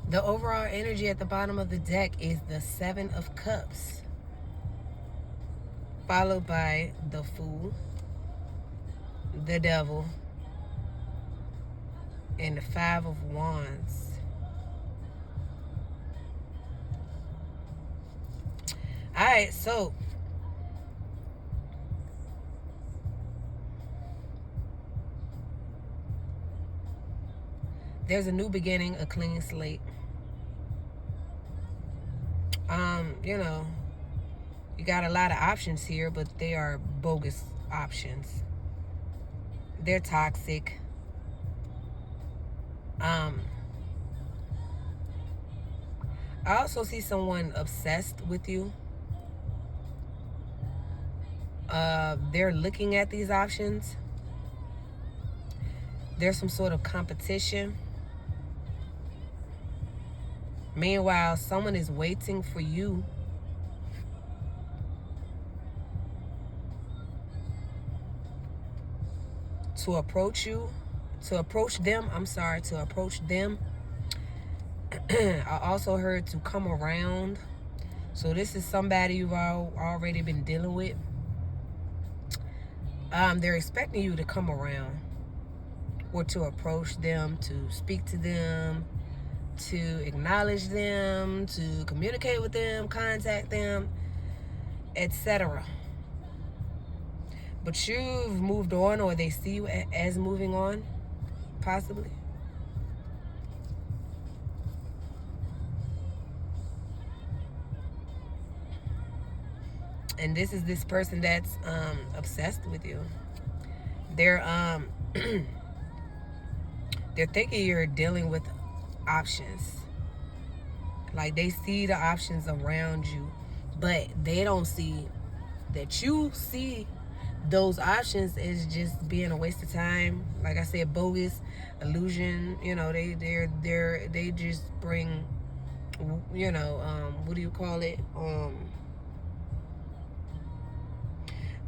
The overall energy at the bottom of the deck is the Seven of Cups, followed by the Fool, the Devil, and the Five of Wands. All right, so there's a new beginning, a clean slate. You know, you got a lot of options here, but they are bogus options. They're toxic. I also see someone obsessed with you. They're looking at these options. There's some sort of competition. Meanwhile, someone is waiting for you to approach them. To approach them. I also heard to come around. So this is somebody you've already been dealing with. They're expecting you to come around or to approach them, to speak to them, to acknowledge them, to communicate with them, contact them, etc. But you've moved on, or they see you as moving on, possibly. And this is this person that's obsessed with you. They're they're thinking you're dealing with options. Like, they see the options around you, but they don't see that you see those options as just being a waste of time. Like I said, bogus, illusion. You know, they just bring, you know, what do you call it?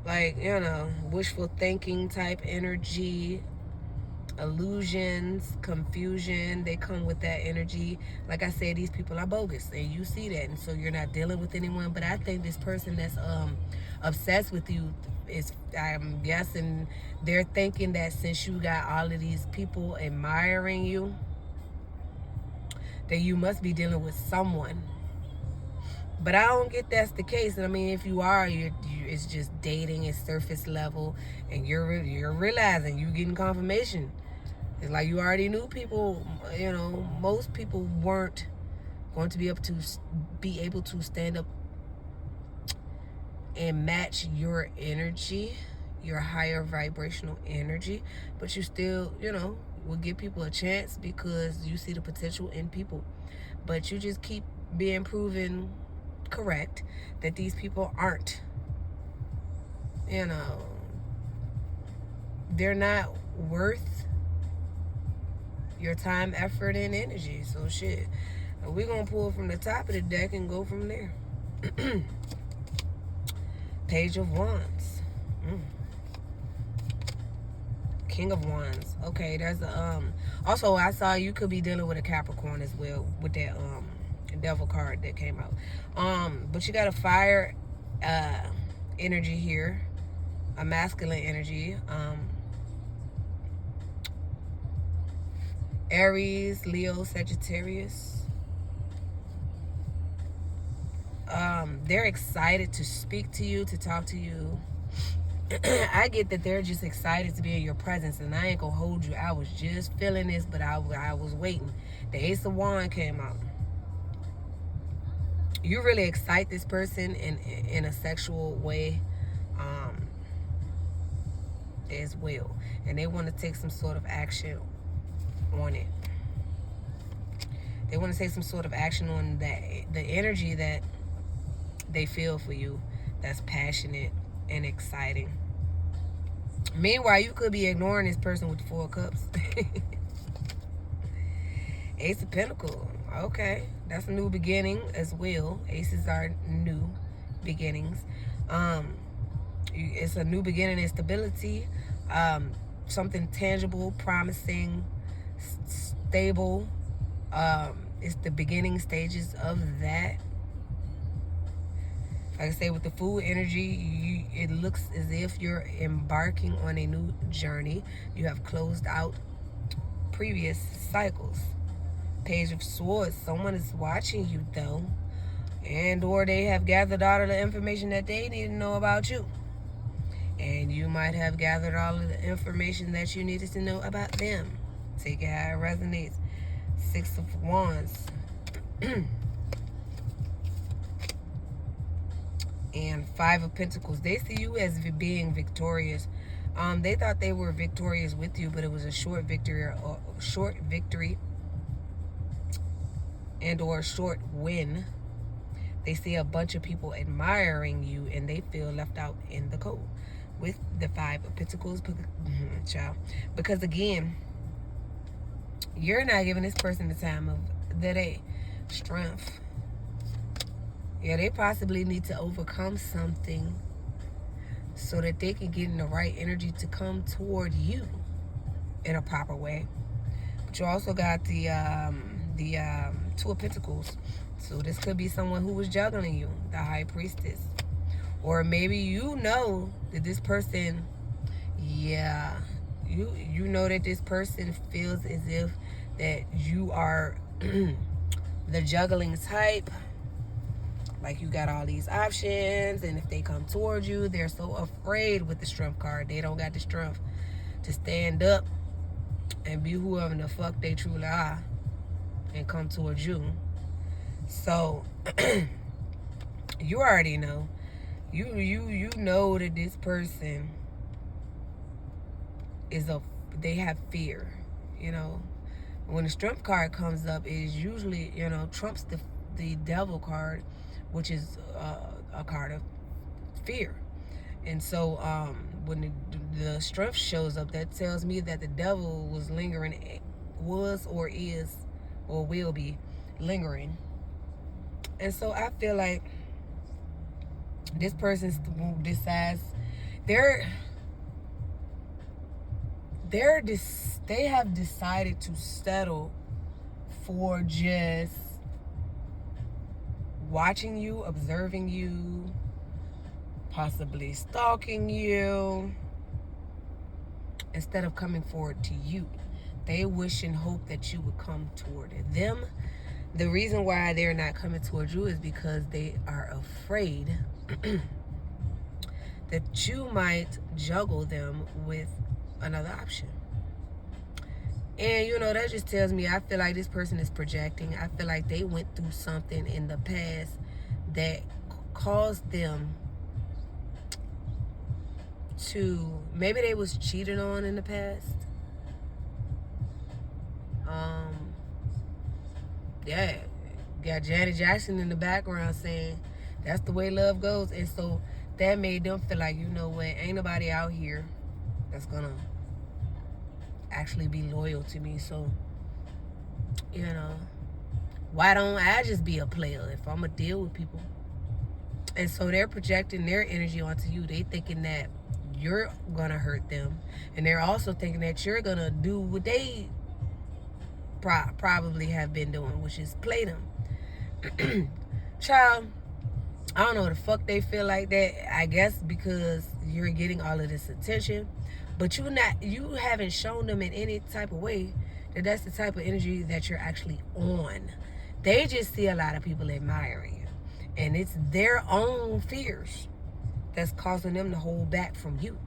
Like, you know, wishful thinking type energy, illusions, confusion. They come with that energy. Like I said, these people are bogus, and you see that, and so you're not dealing with anyone. But I think this person that's obsessed with you is, I'm guessing, they're thinking that since you got all of these people admiring you, that you must be dealing with someone. But I don't get that's the case. And I mean, if you are, it's just dating, it's surface level, and you're realizing, you're getting confirmation. It's like you already knew people. You know, most people weren't going to be able to stand up and match your energy, your higher vibrational energy. But you still, you know, will give people a chance because you see the potential in people. But you just keep being proven correct that these people aren't, you know, they're not worth your time, effort, and energy. So shit, we're gonna pull from the top of the deck and go from there. Page of Wands. King of Wands. Okay, there's a also, I saw you could be dealing with a Capricorn as well with that Devil card that came out. But you got a fire energy here, a masculine energy. Aries, Leo, Sagittarius. They're excited to speak to you, to talk to you. I get that they're just excited to be in your presence, and I ain't gonna hold you. I was just feeling this, but I was waiting. The Ace of Wands came out. You really excite this person in a sexual way as well, and they want to take some sort of action on it. They want to take some sort of action on that, the energy that they feel for you, that's passionate and exciting. Meanwhile, you could be ignoring this person with the Four of Cups. Ace of Pentacles. Okay, that's a new beginning as well. Aces are new beginnings. It's a new beginning in stability. Something tangible, promising, stable. It's the beginning stages of that. Like I say, with the food energy, it looks as if you're embarking on a new journey. You have closed out previous cycles. Page of Swords, someone is watching you though, and or they have gathered all of the information that they need to know about you. And you might have gathered all of the information that you needed to know about them. Take it how it resonates. Six of Wands. And Five of Pentacles. They see you as being victorious. They thought they were victorious with you, but it was a short victory and or a short win. They see a bunch of people admiring you, and they feel left out in the cold with the Five of Pentacles, child. Because again, you're not giving this person the time of the day. Strength. Yeah, they possibly need to overcome something so that they can get in the right energy to come toward you in a proper way. But you also got the Two of Pentacles. So this could be someone who was juggling you, the High Priestess. Or maybe you know that this person, yeah, you know that this person feels as if that you are the juggling type. Like you got all these options, and if they come towards you, they're so afraid with the Strength card. They don't got the strength to stand up and be whoever the fuck they truly are and come towards you. So you already know. You know that this person they have fear. You know, when the Strength card comes up, it is usually, you know, trumps the Devil card, which is a card of fear. And so when the Strength shows up, that tells me that the Devil was or is or will be lingering. And so I feel like this person decides they have decided to settle for just watching you, observing you, possibly stalking you, instead of coming forward to you. They wish and hope that you would come toward them. The reason why they're not coming towards you is because they are afraid that you might juggle them with another option. And, you know, that just tells me, I feel like this person is projecting. I feel like they went through something in the past that caused them to, maybe they was cheated on in the past. Yeah, got Janet Jackson in the background saying that's the way love goes. And so that made them feel like, you know what, ain't nobody out here that's gonna actually be loyal to me. So, you know, why don't I just be a player if I'm gonna deal with people? And so they're projecting their energy onto you. They thinking that you're gonna hurt them, and they're also thinking that you're gonna do what they probably have been doing, which is play them. Child, I don't know what the fuck they feel like that. I guess because you're getting all of this attention, but you haven't shown them in any type of way that that's the type of energy that you're actually on. They just see a lot of people admiring you, and it's their own fears that's causing them to hold back from you.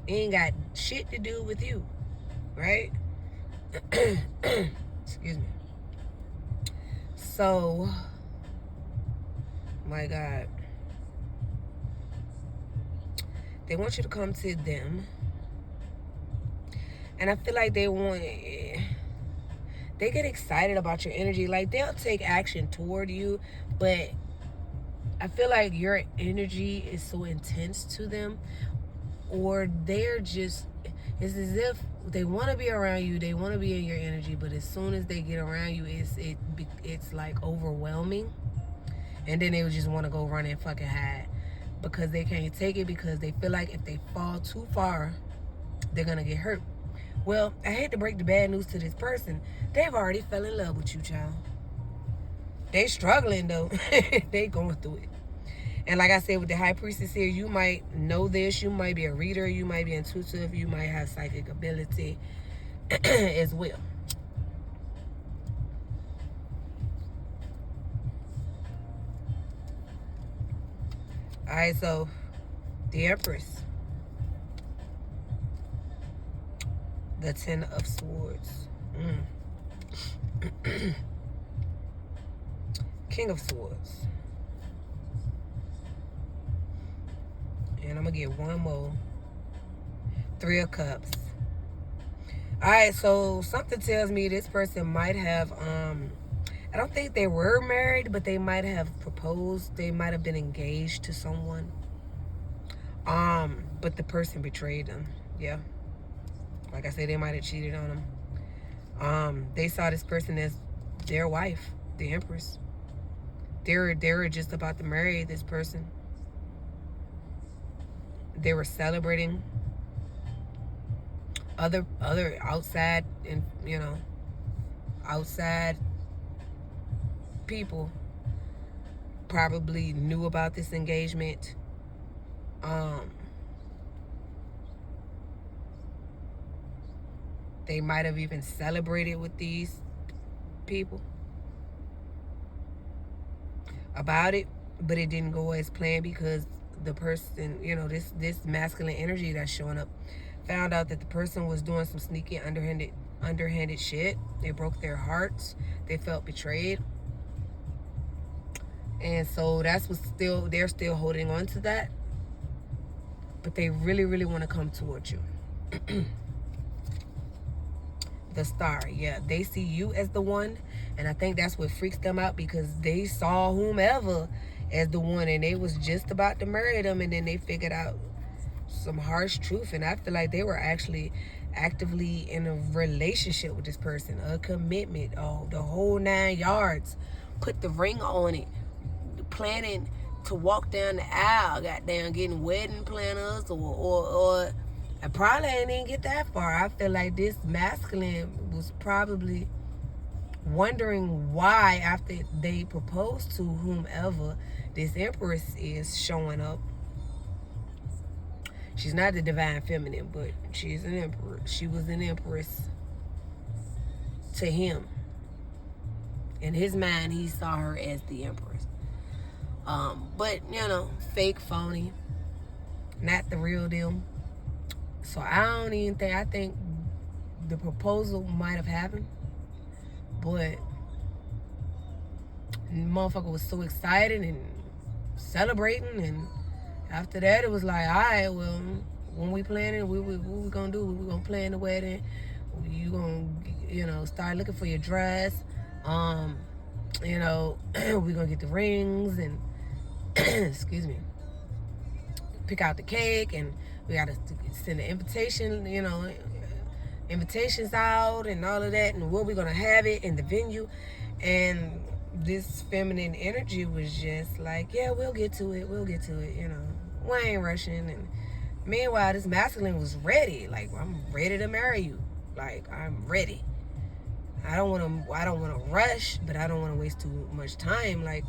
It ain't got shit to do with you, right? Excuse me. So, my God, they want you to come to them, and I feel like they get excited about your energy. Like, they'll take action toward you, but I feel like your energy is so intense to them, or they're just, it's as if they want to be around you, they want to be in your energy, but as soon as they get around you, it's like overwhelming, and then they would just want to go run and fucking hide because they can't take it, because they feel like if they fall too far, they're gonna get hurt. Well, I hate to break the bad news to this person. They've already fell in love with you, child. They struggling though. They going through it. And like I said, with the high priestess here, you might know this. You might be a reader. You might be intuitive. You might have psychic ability as well. All right, so the Empress, the Ten of Swords, King of Swords, and I'm gonna get one more. Three of Cups. All right, so something tells me this person might have I don't think they were married, but they might have proposed. They might have been engaged to someone. But the person betrayed them. Yeah. Like I said, they might have cheated on them. They saw this person as their wife, the Empress. They were just about to marry this person. They were celebrating other outside, and outside people probably knew about this engagement. They might have even celebrated with these people about it, but it didn't go as planned because the person, this masculine energy that's showing up, found out that the person was doing some sneaky, underhanded shit. It broke their hearts. They felt betrayed. And so they're still holding on to that. But they really, really want to come towards you. The Star, yeah. They see you as the one. And I think that's what freaks them out, because they saw whomever as the one, and they was just about to marry them, and then they figured out some harsh truth. And I feel like they were actually actively in a relationship with this person, a commitment, the whole 9 yards. Put the ring on it, planning to walk down the aisle, goddamn, getting wedding planners, or I probably ain't even get that far. I feel like this masculine was probably wondering why, after they proposed to whomever this Empress is showing up. She's not the divine feminine, but she's an emperor. She was an empress to him. In his mind, he saw her as the empress. But, fake, phony, not the real deal. So I think the proposal might have happened, but the motherfucker was so excited and celebrating, and after that it was like, all right, well, when we planning, what we gonna do? We gonna plan the wedding. You gonna, start looking for your dress. We gonna get the rings and excuse me, pick out the cake, and we gotta send the invitations out and all of that, and where we gonna have it in the venue. And this feminine energy was just like, yeah, we'll get to it, we ain't rushing. And meanwhile, this masculine was ready, like, I'm ready to marry you, like, I'm ready. I don't want to rush, but I don't want to waste too much time. Like,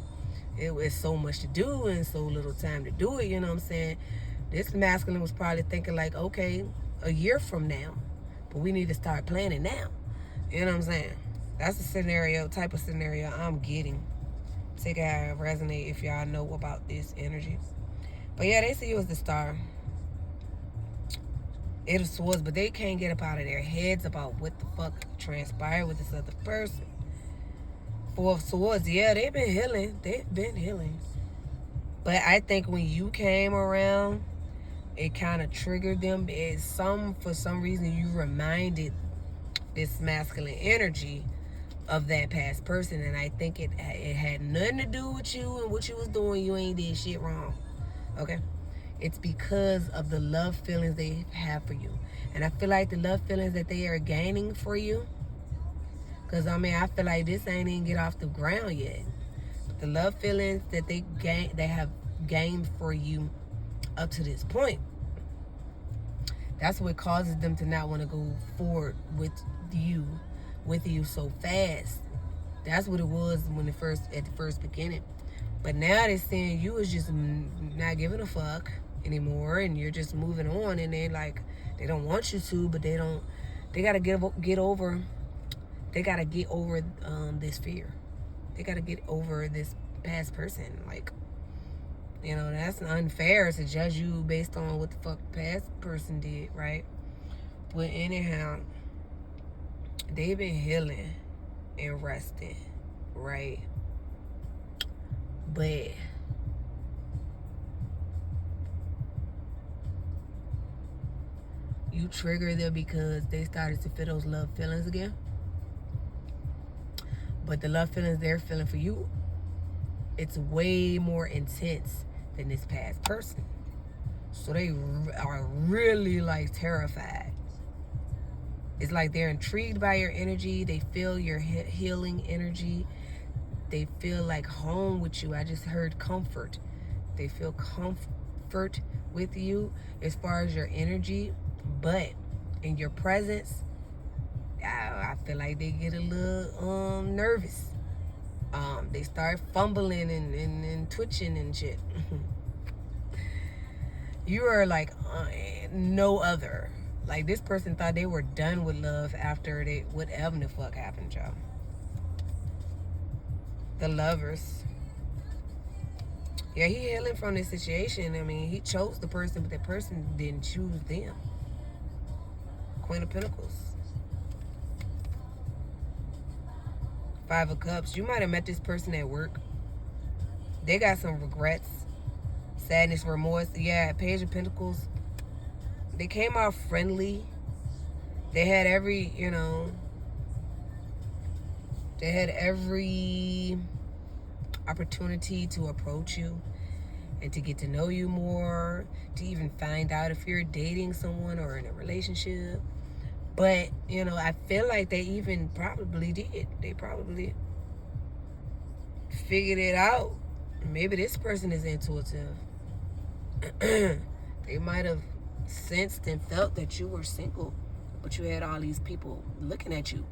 it was so much to do and so little time to do it, you know what I'm saying? This masculine was probably thinking like, okay, a year from now, but we need to start planning now. You know what I'm saying? That's the type of scenario I'm getting. Take it how it resonate if y'all know about this energy. But yeah, they see you as the Star. Eight of Swords, but they can't get up out of their heads about what the fuck transpired with this other person. Four of Swords, yeah, they've been healing. But I think when you came around, it kind of triggered them. For some reason, you reminded this masculine energy of that past person, and I think it had nothing to do with you and what you was doing. You ain't did shit wrong, okay? It's because of the love feelings they have for you. And I feel like the love feelings that they are gaining for you, because I feel like this ain't even get off the ground yet. The love feelings that they have gained for you up to this point, That's what causes them to not want to go forward you with you so fast. That's what it was when at the first beginning. But now they're saying you is just not giving a fuck anymore, and you're just moving on, and they don't want you to, but they gotta get over this fear. They gotta get over this past person. Like, that's unfair to judge you based on what the fuck the past person did, right? But anyhow, they've been healing and resting, right? But you trigger them because they started to feel those love feelings again. But the love feelings they're feeling for you, it's way more intense than this past person. So they are really terrified. It's like they're intrigued by your energy. They feel your healing energy. They feel like home with you. I just heard comfort. They feel comfort with you as far as your energy. But in your presence, I feel like they get a little nervous. They start fumbling and twitching and shit. You are like no other. Like, this person thought they were done with love after whatever the fuck happened, y'all. The Lovers. Yeah, he healing from this situation. I mean, he chose the person, but the person didn't choose them. Queen of Pentacles. Five of Cups. You might have met this person at work. They got some regrets, sadness, remorse. Yeah, Page of Pentacles. They came out friendly. They had every opportunity to approach you and to get to know you more, to even find out if you're dating someone or in a relationship. But, I feel like they even probably did. They probably figured it out. Maybe this person is intuitive. They might have sensed and felt that you were single, but you had all these people looking at you.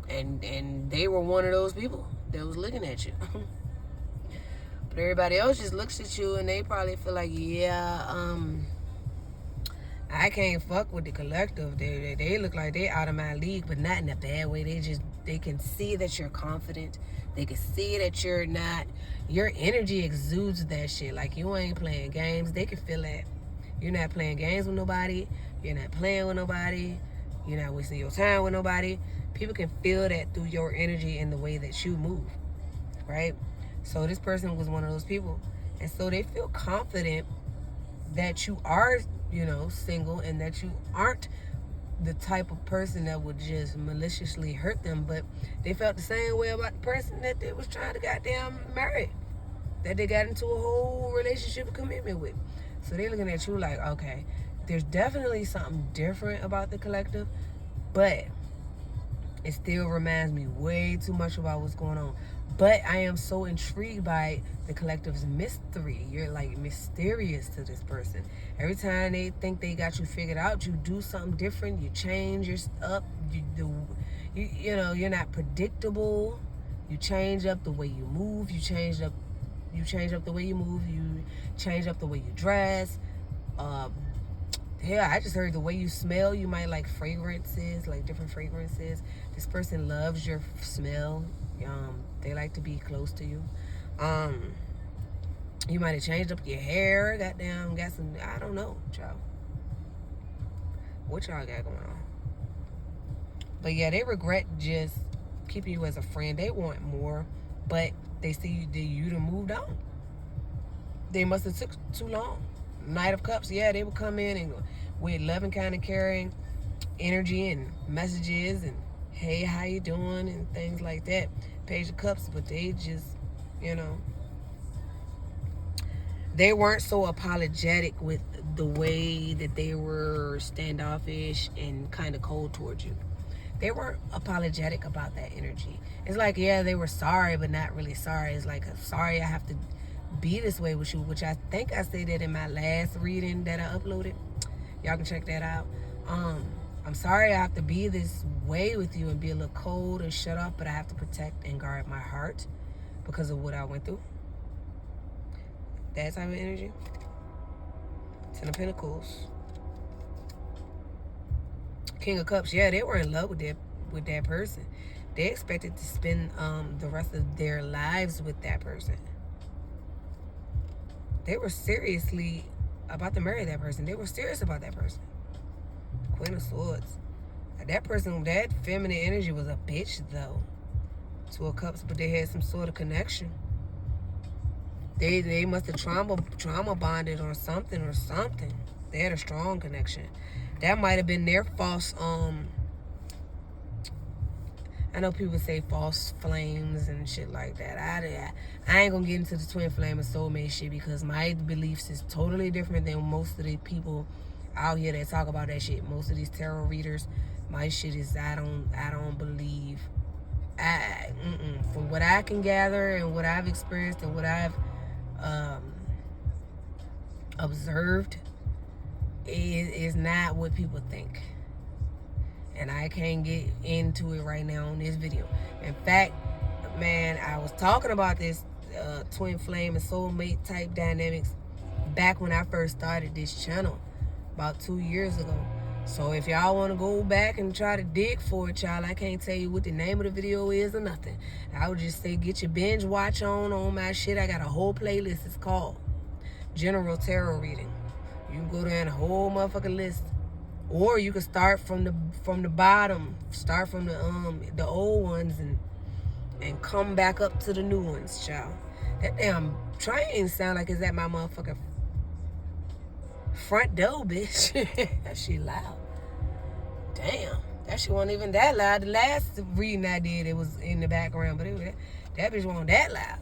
And they were one of those people that was looking at you. But everybody else just looks at you and they probably feel like, I can't fuck with the collective. They look like they out of my league, but not in a bad way. They can see that you're confident. They can see that you're not. Your energy exudes that shit. Like, you ain't playing games. They can feel that. You're not playing games with nobody. You're not playing with nobody. You're not wasting your time with nobody. People can feel that through your energy and the way that you move, right? So this person was one of those people. And so they feel confident that you are, single, and that you aren't the type of person that would just maliciously hurt them. But they felt the same way about the person that they was trying to goddamn marry, that they got into a whole relationship and commitment with. So they're looking at you like, okay, there's definitely something different about the collective, but it still reminds me way too much about what's going on. But I am so intrigued by the collective's mystery. You're like mysterious to this person. Every time they think they got you figured out, you do something different. You change your up. You're not predictable. You change up the way you move. You change up the way you move. You change up the way you dress. I just heard the way you smell. You might like fragrances, like different fragrances. This person loves your smell. They like to be close to you. You might have changed up your hair. Goddamn, got some. I don't know, y'all. What y'all got going on? But yeah, they regret just keeping you as a friend. They want more, but they see you done moved on. They must have took too long. Knight of Cups, yeah, they would come in and with loving, kind of caring energy and messages and hey, how you doing and things like that. Page of Cups, but they just, they weren't so apologetic with the way that they were standoffish and kind of cold towards you. They weren't apologetic about that energy. It's like, yeah, they were sorry, but not really sorry. It's like, sorry I have to be this way with you, which I think I said that in my last reading that I uploaded. Y'all can check that out. I'm sorry I have to be this way with you and be a little cold and shut off, but I have to protect and guard my heart because of what I went through. That type of energy. Ten of Pentacles. King of Cups. Yeah, they were in love with that person. They expected to spend the rest of their lives with that person. They were seriously about to marry that person. They were serious about that person. Queen of Swords. That person, that feminine energy was a bitch, though. Two of Cups, but they had some sort of connection. They must have trauma bonded or something. They had a strong connection. That might have been their false, I know people say false flames and shit like that. I ain't gonna get into the twin flame and soulmate shit because my beliefs is totally different than most of the people out here that talk about that shit. Most of these tarot readers, my shit is I don't believe. From what I can gather and what I've experienced and what I've observed, is not what people think. And I can't get into it right now on this video. In fact, man, I was talking about this twin flame and soulmate type dynamics back when I first started this channel about 2 years ago. So if y'all want to go back and try to dig for it, y'all, I can't tell you what the name of the video is or nothing. I would just say get your binge watch on my shit. I got a whole playlist. It's called General Tarot Reading. You can go there and a whole motherfucking list. Or you can start from the bottom, start from the old ones and come back up to the new ones, child. That damn train sound like it's at my motherfucking front door, bitch. That shit loud. Damn, that shit wasn't even that loud. The last reading I did, it was in the background, but that bitch wasn't that loud.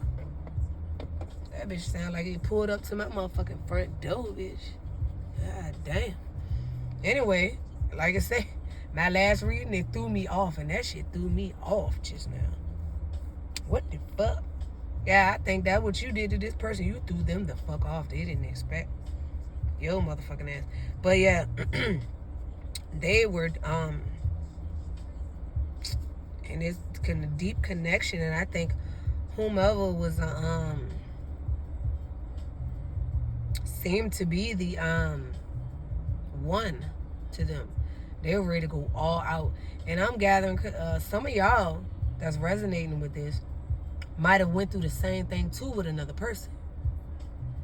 That bitch sound like it pulled up to my motherfucking front door, bitch. God damn. Anyway, like I said, my last reading, it threw me off, and that shit threw me off just now. What the fuck? Yeah, I think that what you did to this person, you threw them the fuck off. They didn't expect your motherfucking ass. But yeah, they were in this kind of deep connection, and I think whomever was seemed to be the one to them. They were ready to go all out. And I'm gathering some of y'all that's resonating with this might have went through the same thing too with another person.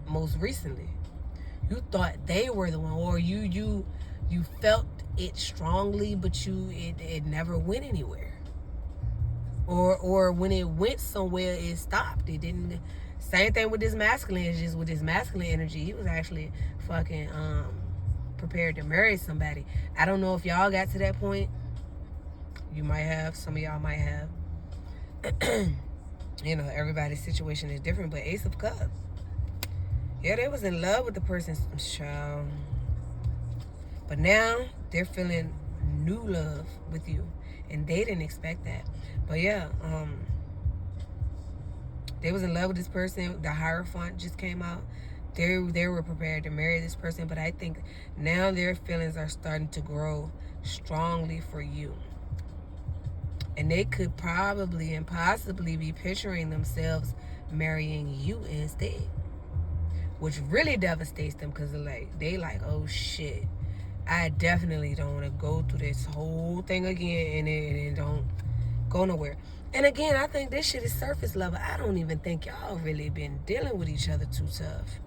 Most recently, you thought they were the one, or you felt it strongly, but it never went anywhere. Or when it went somewhere, it stopped. It didn't. Same thing with this masculine. It's just with this masculine energy, he was actually fucking prepared to marry somebody. I don't know if y'all got to that point. You might have. Some of y'all might have. You know, everybody's situation is different, but Ace of Cups. Yeah, they was in love with the person's child. But now they're feeling new love with you. And they didn't expect that. But yeah, they was in love with this person. The Hierophant just came out. They were prepared to marry this person, but I think now their feelings are starting to grow strongly for you. And they could probably and possibly be picturing themselves marrying you instead, which really devastates them because they like, oh shit, I definitely don't want to go through this whole thing again and it don't go nowhere. And again, I think this shit is surface level. I don't even think y'all really been dealing with each other too tough.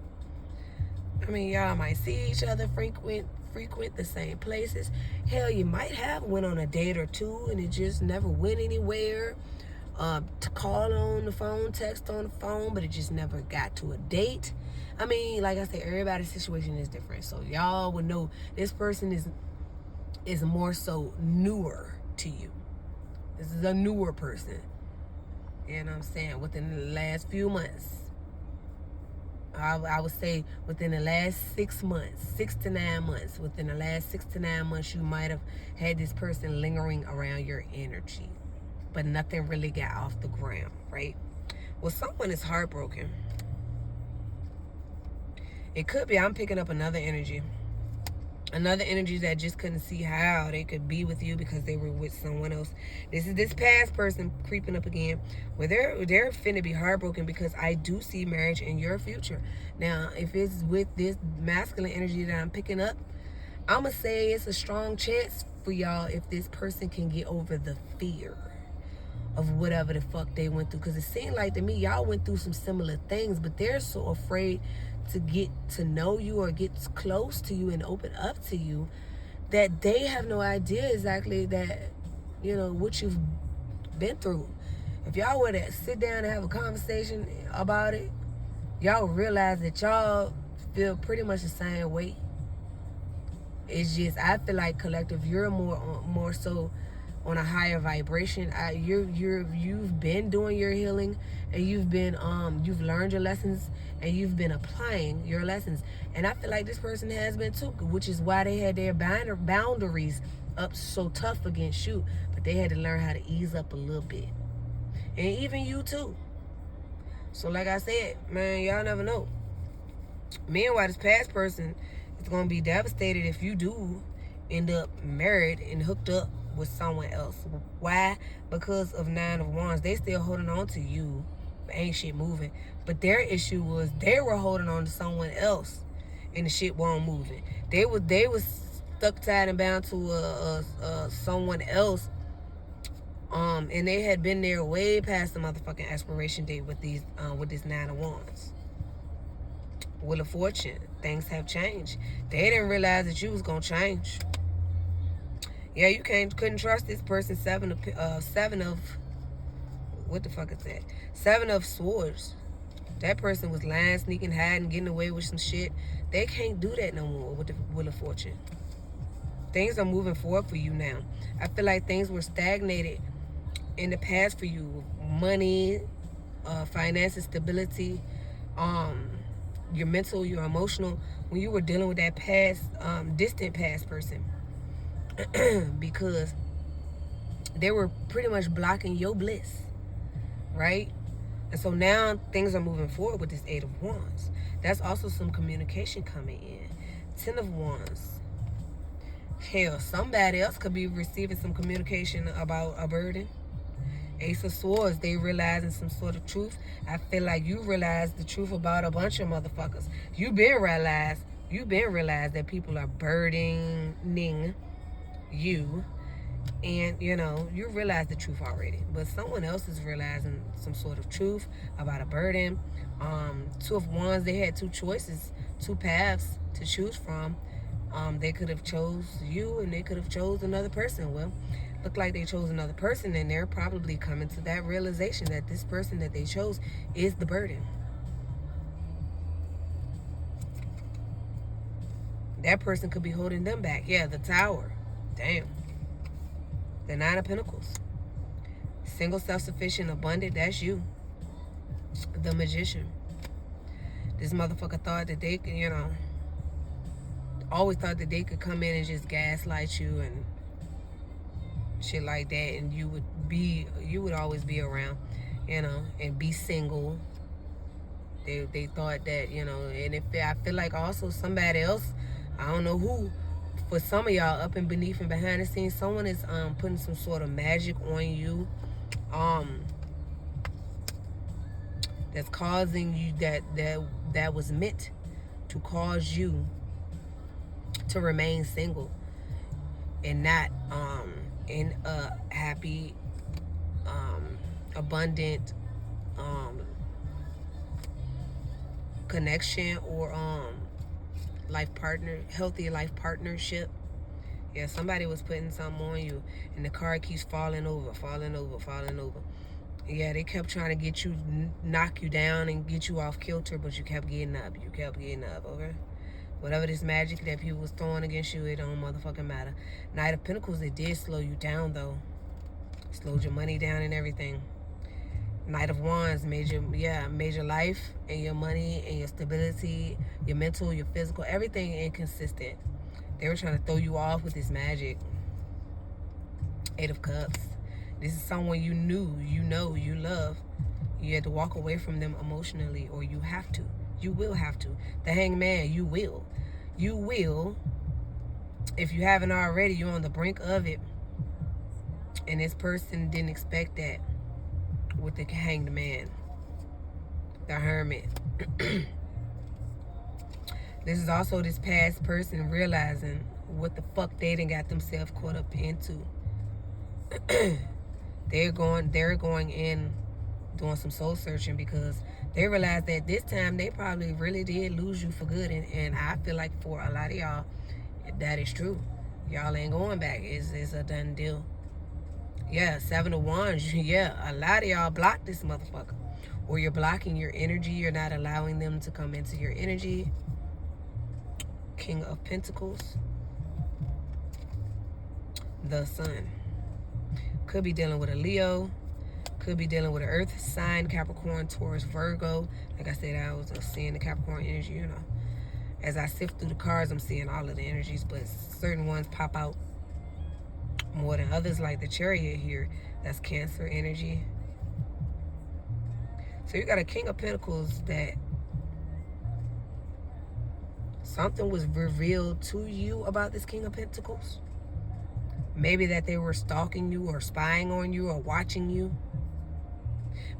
I mean, y'all might see each other frequent the same places. Hell, you might have went on a date or two and it just never went anywhere. To call on the phone, text on the phone, but it just never got to a date. I mean, like I said, everybody's situation is different. So y'all would know this person is more so newer to you. This is a newer person. You know what I'm saying? Within the last few months. I would say within the last 6 months, 6 to 9 months. Within the last 6 to 9 months, you might have had this person lingering around your energy. But nothing really got off the ground, right? Well, someone is heartbroken. It could be, I'm picking up another energy. Another energy that just couldn't see how they could be with you because they were with someone else. This is this past person creeping up again, where they're finna be heartbroken because I do see marriage in your future. Now, if it's with this masculine energy that I'm picking up, I'ma say it's a strong chance for y'all if this person can get over the fear of whatever the fuck they went through. Because it seemed like to me, y'all went through some similar things, but they're so afraid to get to know you or get close to you and open up to you that they have no idea exactly that, what you've been through. If y'all were to sit down and have a conversation about it, y'all realize that y'all feel pretty much the same way. It's just, I feel like collective, you're more so on a higher vibration. You've been doing your healing, and you've learned your lessons, and you've been applying your lessons. And I feel like this person has been too, which is why they had their boundaries up so tough against you. But they had to learn how to ease up a little bit, and even you too. So like I said, man, y'all never know. Meanwhile, this past person is gonna be devastated if you do end up married and hooked up with someone else. Why? Because of 9 of Wands. They still holding on to you, but ain't shit moving. But their issue was they were holding on to someone else, and the shit wasn't moving. They was stuck, tied, and bound to someone else. And they had been there way past the motherfucking expiration date with this 9 of Wands. Wheel of Fortune. Things have changed. They didn't realize that you was gonna change. Yeah, you couldn't trust this person. Seven of what the fuck is that? 7 of Swords. That person was lying, sneaking, hiding, getting away with some shit. They can't do that no more with the Wheel of Fortune. Things are moving forward for you now. I feel like things were stagnated in the past for you. Money, finances, stability, your mental, your emotional, when you were dealing with that past, distant past person. Because they were pretty much blocking your bliss, right? And so now things are moving forward with this 8 of Wands. That's also some communication coming in. 10 of Wands. Hell, somebody else could be receiving some communication about a burden. Ace of Swords, they realizing some sort of truth. I feel like you realized the truth about a bunch of motherfuckers. You've been realized that people are burdening you, and you realize the truth already, but someone else is realizing some sort of truth about a burden. 2 of Wands, they had 2 choices, 2 paths to choose from. They could have chose you, and they could have chose another person. Well, look like they chose another person, and they're probably coming to that realization that this person that they chose is the burden. That person could be holding them back. Yeah, the Tower. Damn. The 9 of Pentacles. Single, self-sufficient, abundant, that's you. The Magician. This motherfucker thought that they could, always thought that they could come in and just gaslight you and shit like that, and you would always be around, and be single. They thought that, and if I feel like also somebody else, I don't know who, for some of y'all, up and beneath and behind the scenes, someone is putting some sort of magic on you, that's causing you that was meant to cause you to remain single and not in a happy, abundant connection or healthy life partnership. Yeah, somebody was putting something on you, and the card keeps falling over. Yeah, they kept trying to get you, knock you down and get you off kilter, but you kept getting up. Okay? Whatever this magic that people was throwing against you, it don't motherfucking matter. Knight of Pentacles, it did slow you down, though. Slowed your money down and everything. Knight of Wands made your life and your money and your stability, your mental, your physical, everything inconsistent. They were trying to throw you off with this magic. 8 of Cups. This is someone you knew, you love. You had to walk away from them emotionally, or you have to. You will have to. The Hangman, you will. You will If you haven't already, you're on the brink of it. And this person didn't expect that with the Hanged Man, the Hermit. This is also this past person realizing what the fuck they done got themselves caught up into. They're going in doing some soul searching because they realize that this time they probably really did lose you for good. And I feel like for a lot of y'all, that is true. Y'all ain't going back. It's a done deal. Yeah, 7 of Wands. Yeah, a lot of y'all block this motherfucker. Or you're blocking your energy. You're not allowing them to come into your energy. King of Pentacles. The Sun. Could be dealing with a Leo. Could be dealing with an Earth sign, Capricorn, Taurus, Virgo. Like I said, I was seeing the Capricorn energy, you know. As I sift through the cards, I'm seeing all of the energies, but certain ones pop out more than others, like the Chariot here. That's Cancer energy. So you got a King of Pentacles that something was revealed to you about this King of Pentacles. Maybe that they were stalking you or spying on you or watching you.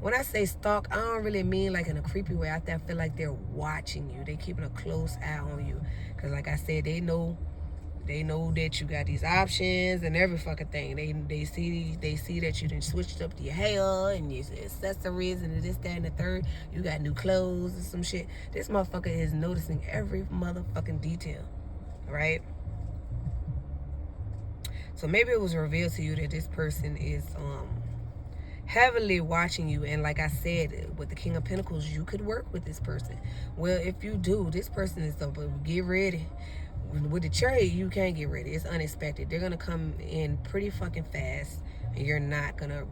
When I say stalk, I don't really mean like in a creepy way. I feel like they're watching you. They're keeping a close eye on you. Because like I said, they know that you got these options and every fucking thing. They see that you done switched up your hair and your accessories and this, that, and the third. You got new clothes and some shit. This motherfucker is noticing every motherfucking detail, right? So maybe it was revealed to you that this person is heavily watching you. And like I said, with the King of Pentacles, you could work with this person. Well, if you do, this person is get ready. With the Chariot, you can't get ready. It's unexpected. They're going to come in pretty fucking fast, and you're not going to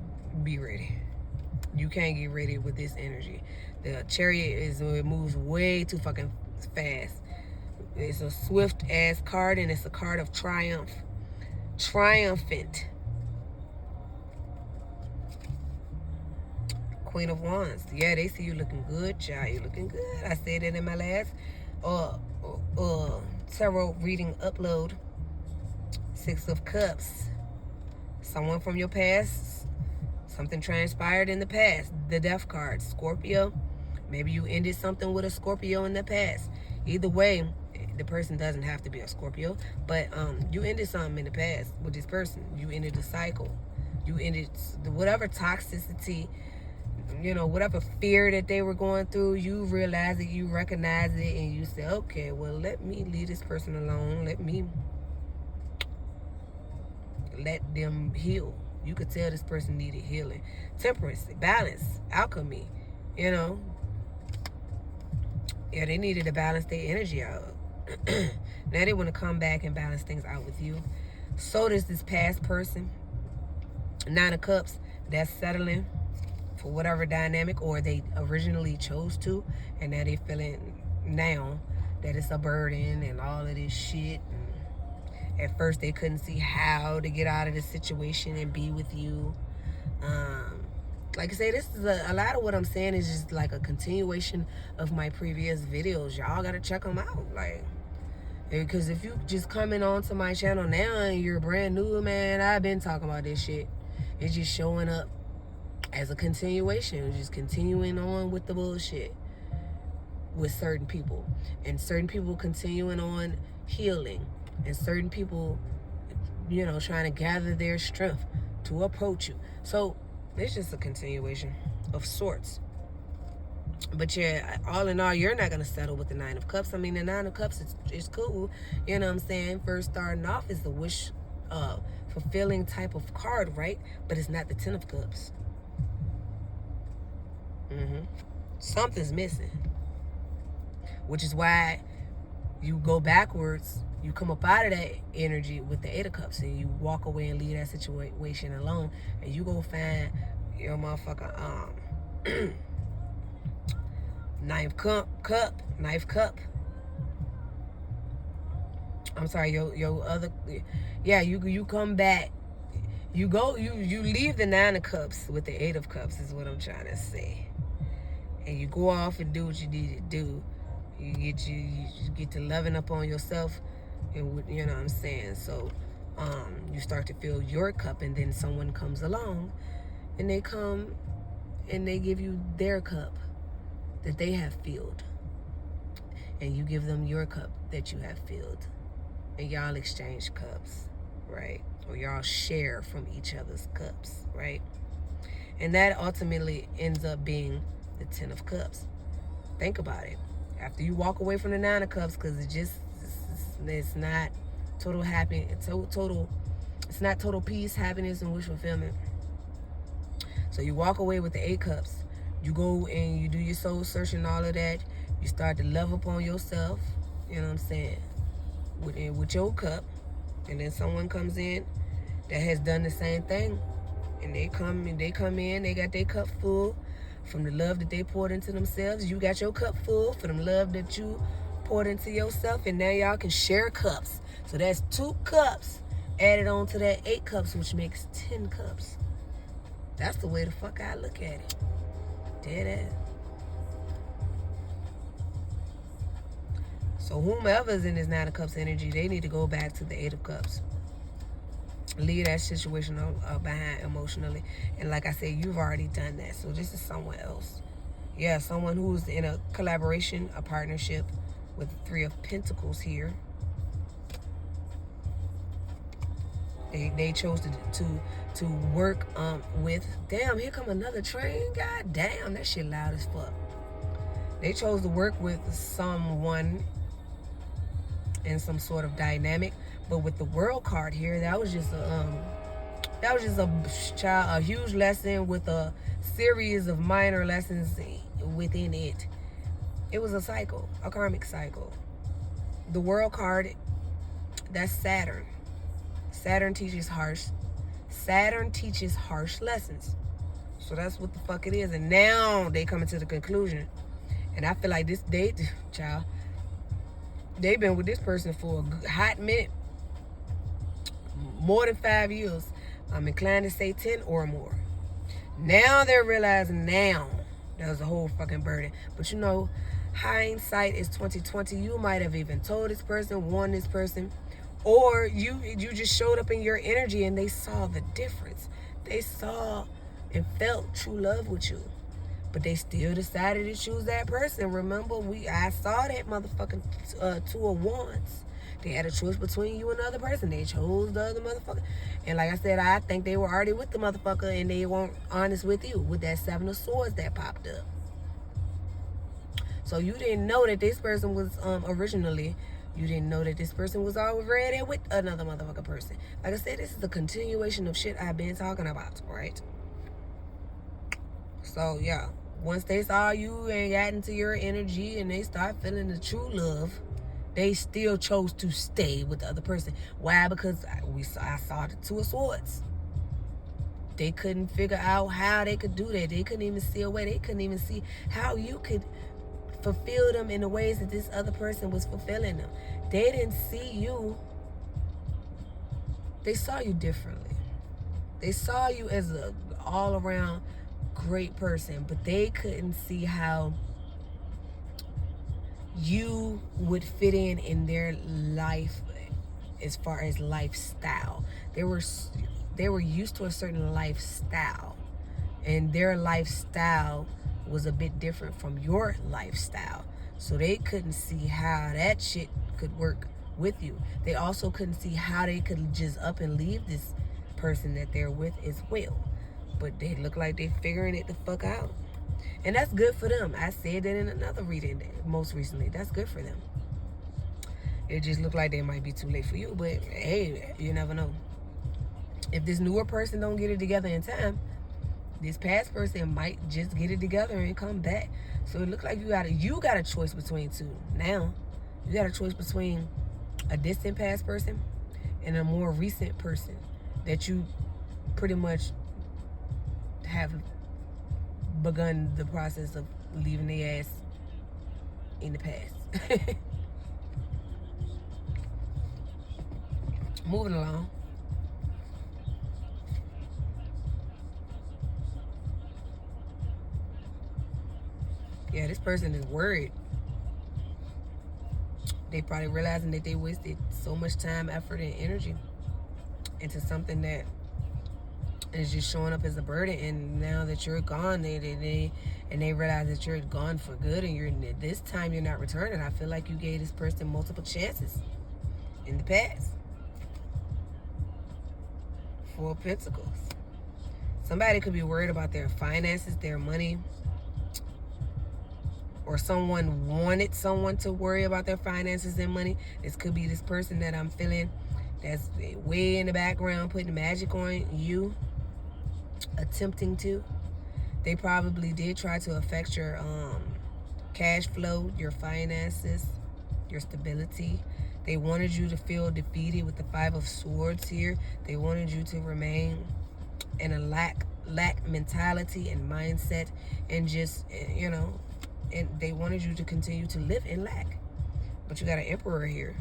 be ready. You can't get ready with this energy. The Chariot it moves way too fucking fast. It's a swift-ass card, and it's a card of triumph. Triumphant. Queen of Wands. Yeah, they see you looking good, child. You looking good. I said it in my last tarot reading upload. 6 of Cups. Someone from your past. Something transpired in the past. The Death card. Scorpio. Maybe you ended something with a Scorpio in the past. Either way, the person doesn't have to be a Scorpio, but you ended something in the past with this person. You ended a cycle. You ended whatever toxicity, you know, whatever fear that they were going through. You realize it, you recognize it, and you say, okay, well, let me leave this person alone. Let them heal. You could tell this person needed healing. Temperance, balance, alchemy, you know. Yeah, they needed to balance their energy out. Now they want to come back and balance things out with you. So does this past person. 9 of Cups, that's settling for whatever dynamic, or they originally chose to, and now they feeling now that it's a burden and all of this shit. And at first they couldn't see how to get out of the situation and be with you. Like I say, this is a lot of what I'm saying is just like a continuation of my previous videos. Y'all gotta check them out, like, because if you just coming onto my channel now and you're brand new, man, I've been talking about this shit. It's just showing up as a continuation. It's just continuing on with the bullshit with certain people, and certain people continuing on healing, and certain people, you know, trying to gather their strength to approach you. So it's just a continuation of sorts. But yeah, all in all, you're not going to settle with the 9 of Cups. I mean, the 9 of Cups is cool. You know what I'm saying? First starting off is the wish fulfilling type of card, right? But it's not the 10 of Cups. Something's missing. Which is why you go backwards. You come up out of that energy with the 8 of Cups, and you walk away and leave that situation alone. And you go find your motherfucker ninth cup. I'm sorry, your other, yeah, you come back. You leave the 9 of Cups with the 8 of Cups is what I'm trying to say. And you go off and do what you need to do. You get to loving up on yourself And you know what I'm saying? So you start to fill your cup, and then someone comes along and they come and they give you their cup that they have filled, and you give them your cup that you have filled, and y'all exchange cups, right? Or y'all share from each other's cups, right? And that ultimately ends up being the 10 of cups. Think about it. After you walk away from the 9 of cups, because it's not total happiness, it's not total peace, happiness, and wish fulfillment. So you walk away with the 8 cups. You go and you do your soul searching, all of that. You start to love upon yourself, you know what I'm saying, with your cup. And then someone comes in that has done the same thing. And they come in, they got their cup full from the love that they poured into themselves. You got your cup full from the love that you poured into yourself. And now y'all can share cups. So that's 2 cups added on to that 8 cups, which makes 10 cups. That's the way the fuck I look at it. Dead ass. So whomever's in this 9 of cups energy, they need to go back to the 8 of cups. Leave that situation behind emotionally. And like I said, you've already done that. So this is someone else. Yeah, someone who's in a collaboration, a partnership with 3 of Pentacles here. They chose to work with. Damn, here come another train. God damn, that shit loud as fuck. They chose to work with someone in some sort of dynamic, but with the World card here, that was just a huge lesson with a series of minor lessons within it. It was a cycle, a karmic cycle. The World card, that's Saturn. Saturn teaches harsh lessons. So that's what the fuck it is. And now they coming to the conclusion. And I feel like they've been with this person for a hot minute. More than 5 years. I'm inclined to say 10 or more. Now they're realizing that was a whole fucking burden. But you know, hindsight is 2020. You might have even told this person, warned this person, or you just showed up in your energy and they saw the difference. They saw and felt true love with you. But they still decided to choose that person. Remember, I saw that motherfucking 2 of Wands. They had a choice between you and the other person. They chose the other motherfucker. And like I said, I think they were already with the motherfucker and they weren't honest with you with that 7 of Swords that popped up. So you didn't know that this person was you didn't know that this person was already with another motherfucker person. Like I said, this is a continuation of shit I've been talking about, right? So yeah, once they saw you and got into your energy and they start feeling the true love, they still chose to stay with the other person. Why? Because I saw the 2 of Swords. They couldn't figure out how they could do that. They couldn't even see a way. They couldn't even see how you could fulfill them in the ways that this other person was fulfilling them. They didn't see you. They saw you differently. They saw you as an all-around great person, but they couldn't see how you would fit in their life as far as lifestyle. They were used to a certain lifestyle, and their lifestyle was a bit different from your lifestyle. So they couldn't see how that shit could work with you. They also couldn't see how they could just up and leave this person that they're with as well. But they look like they're figuring it the fuck out. And that's good for them. I said that in another reading most recently. That's good for them. It just looked like they might be too late for you. But hey, you never know. If this newer person don't get it together in time, this past person might just get it together and come back. So it looks like you got a choice between 2. Now, you got a choice between a distant past person and a more recent person that you pretty much have begun the process of leaving their ass in the past. Moving along. Yeah, this person is worried. They probably realizing that they wasted so much time, effort, and energy into something that is just showing up as a burden. And now that you're gone, they realize that you're gone for good, and you're this time you're not returning. I feel like you gave this person multiple chances in the past. Four of Pentacles. Somebody could be worried about their finances, their money, or someone wanted someone to worry about their finances and money. This could be this person that I'm feeling that's way in the background putting magic on you, attempting to. They probably did try to affect your cash flow, your finances, your stability. They wanted you to feel defeated with the Five of Swords here. They wanted you to remain in a lack mentality and mindset, and just, and they wanted you to continue to live in lack. But you got an Emperor here.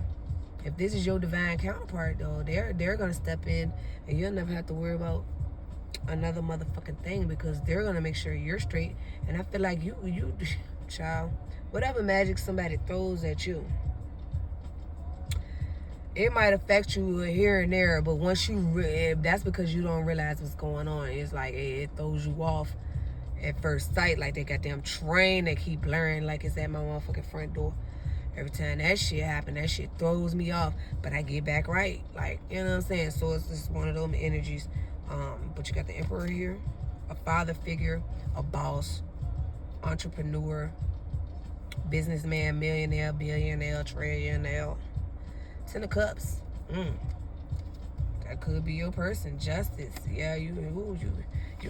If this is your divine counterpart, though, they're gonna step in, and you'll never have to worry about another motherfucking thing, because they're gonna make sure you're straight. And I feel like you child, whatever magic somebody throws at you, it might affect you here and there, but once that's because you don't realize what's going on. It's like it throws you off at first sight, like they got them train that keep blurring like it's at my motherfucking front door. Every time that shit happen, that shit throws me off, but I get back right. Like, you know what I'm saying? So it's just one of those energies. But you got the Emperor here, a father figure, a boss, entrepreneur, businessman, millionaire, billionaire, trillionaire. Ten of Cups. That could be your person. Justice. Yeah, you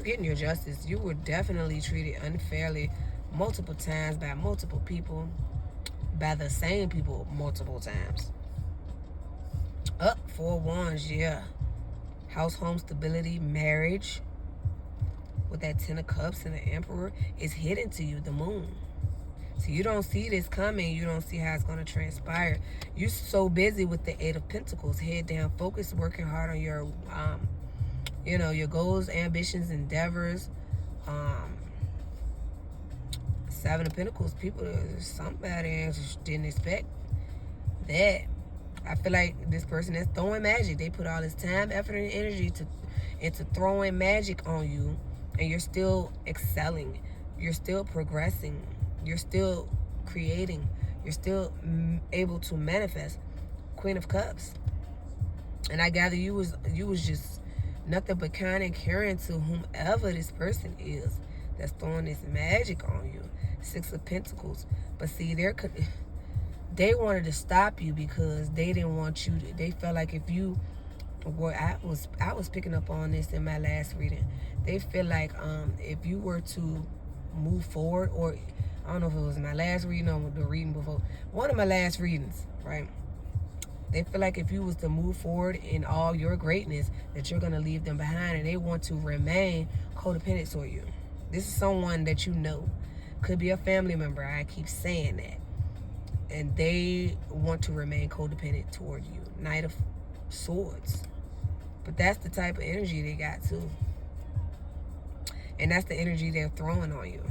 getting your justice. You were definitely treated unfairly multiple times by multiple people, by the same people multiple times. Up, Four of Wands, yeah. House, home, stability, marriage. With that Ten of Cups and the Emperor, is hidden to you, the Moon. So you don't see this coming. You don't see how it's going to transpire. You're so busy with the Eight of Pentacles, head down, focused, working hard on your, your goals, ambitions, endeavors. Seven of Pentacles, people, somebody didn't expect that. I feel like this person that's throwing magic, they put all this time, effort, and energy into throwing magic on you, and you're still excelling. You're still progressing. You're still creating. You're still able to manifest. Queen of Cups. And I gather you was just nothing but kind and caring to whomever this person is that's throwing this magic on you. Six of Pentacles. But see, they wanted to stop you because they didn't want you to, they felt like if you were, I was picking up on this in my last reading. They feel like if you were to move forward, or I don't know if it was my last reading or the reading before, one of my last readings, right? They feel like if you was to move forward in all your greatness, that you're going to leave them behind, and they want to remain codependent toward you. This is someone that you know. Could be a family member. I keep saying that. And they want to remain codependent toward you. Knight of Swords. But that's the type of energy they got too. And that's the energy they're throwing on you.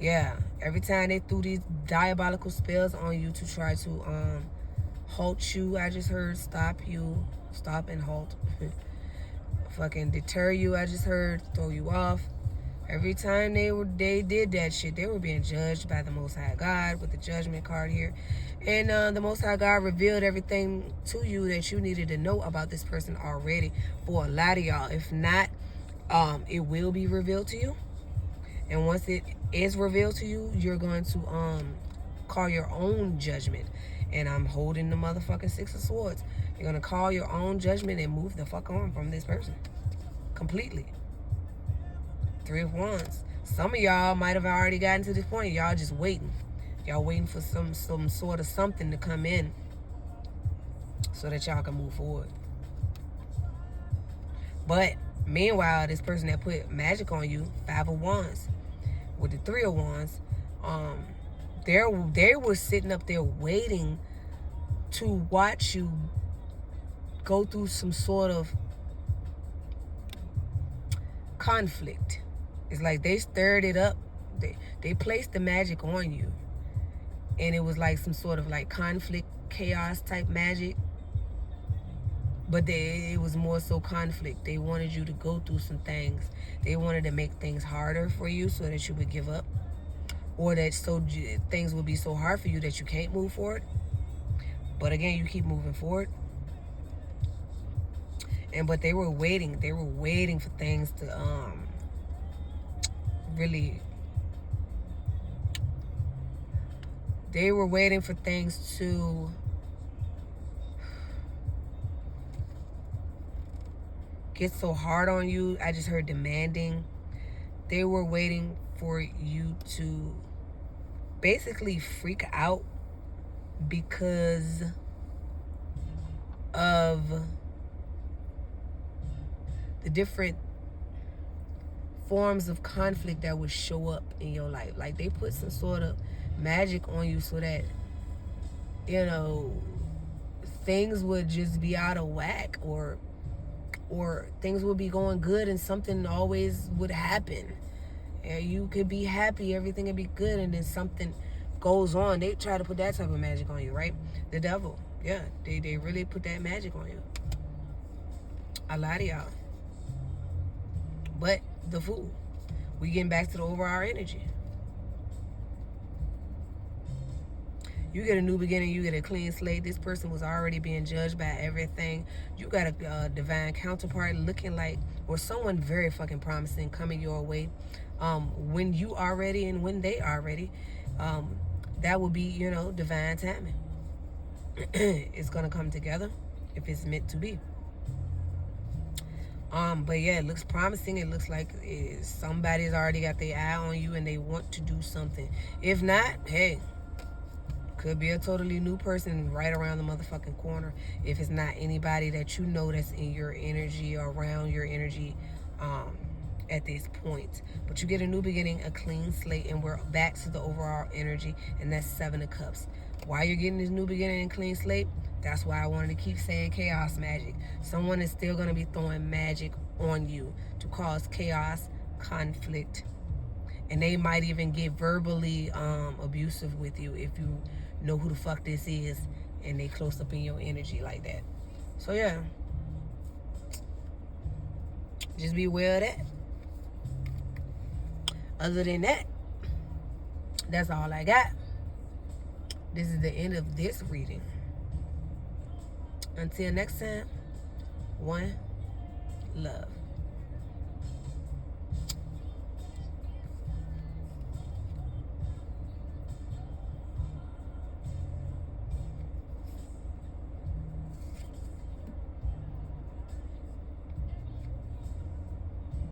Yeah, every time they threw these diabolical spells on you to try to halt you, I just heard stop and halt. Fucking deter you, I just heard throw you off. Every time they did that shit, they were being judged by the Most High God with the Judgment card here. And the Most High God revealed everything to you that you needed to know about this person already for a lot of y'all. If not, it will be revealed to you. And once it is revealed to you, you're going to call your own judgment. And I'm holding the motherfucking Six of Swords. You're going to call your own judgment and move the fuck on from this person. Completely. Three of Wands. Some of y'all might have already gotten to this point. Y'all just waiting. Y'all waiting for some sort of something to come in so that y'all can move forward. But meanwhile, this person that put magic on you, Five of Wands, with the Three of Wands, they were sitting up there waiting to watch you go through some sort of conflict. It's like they stirred it up. They placed the magic on you. and it was like some sort of like conflict, chaos type magic. But it was more so conflict. They wanted you to go through some things. They wanted to make things harder for you so that you would give up, or that things would be so hard for you that you can't move forward. But again, you keep moving forward. But they were waiting. They were waiting for things to really. They were waiting for things to get so hard on you. I just heard demanding. They were waiting for you to basically freak out because of the different forms of conflict that would show up in your life. Like, they put some sort of magic on you so that, you know, things would just be out of whack, or things would be going good and something always would happen. And you could be happy, everything would be good, and then something goes on. They try to put that type of magic on you, right? The devil. Yeah, they really put that magic on you. A lot of y'all. But the Fool. We getting back to the overall energy. You get a new beginning. You get a clean slate. This person was already being judged by everything. You got a divine counterpart looking like, or someone very fucking promising coming your way. When you are ready and when they are ready, that will be, you know, divine timing. It's gonna come together if it's meant to be. But yeah, it looks promising. It looks like somebody's already got their eye on you and they want to do something. If not, hey, could be a totally new person right around the motherfucking corner. If it's not anybody that you know that's in your energy or around your energy at this point. But you get a new beginning, a clean slate, and we're back to the overall energy, and that's 7 of Cups. Why you're getting this new beginning and clean slate? That's why I wanted to keep saying chaos magic. Someone is still going to be throwing magic on you to cause chaos, conflict, and they might even get verbally abusive with you if you know who the fuck this is and they close up in your energy like that. So yeah, just be aware of that. Other than that, that's all I got. This is the end of this reading. Until next time, one love.